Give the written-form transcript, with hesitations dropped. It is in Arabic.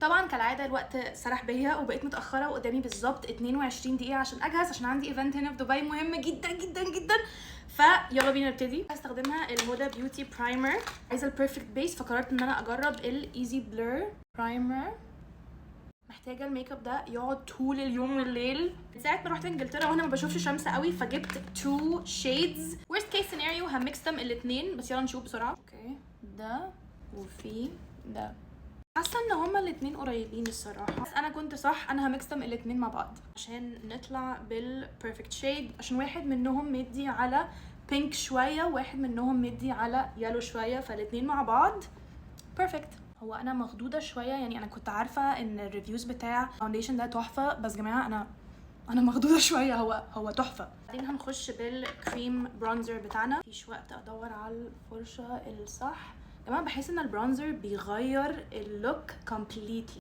طبعا كالعاده الوقت سرح بيا وبقيت متاخره وقدامي بالظبط 22 دقيقه عشان اجهز، عشان عندي ايفنت هنا في دبي مهم جدا جدا جدا. فيلا بينا نبتدي. هستخدمها الهدى بيوتي برايمر، عايزه البيرفكت بيس، فقررت ان انا اجرب الايزي بلور برايمر. محتاجه الميك اب ده يقعد طول اليوم والليل. من ساعه ما رحت انجلترا وانا ما بشوفش شمس قوي، فجبت 2 شيدز. ورست كيس سيناريو هميكستم الاثنين، بس يلا نشوف بسرعه. اوكي ده وفي ده، حاسه ان هما الاتنين قريبين الصراحه، بس انا كنت صح، انا هميكستم الاتنين مع بعض عشان نطلع بالبيرفكت شيد، عشان واحد منهم مدي على بينك شويه وواحد منهم مدي على يالو شويه، فالاتنين مع بعض بيرفكت. هو انا مخضوضه شويه، يعني انا كنت عارفه ان الريفيوز بتاع الفاونديشن ده تحفه، بس جماعه انا مخضوضه شويه. هو تحفه. بعدين هنخش بالكريم برونزر بتاعنا. مفيش وقت ادور على الفرشه الصح. كمان بحس ان البرونزر بيغير اللوك كومبليتلي.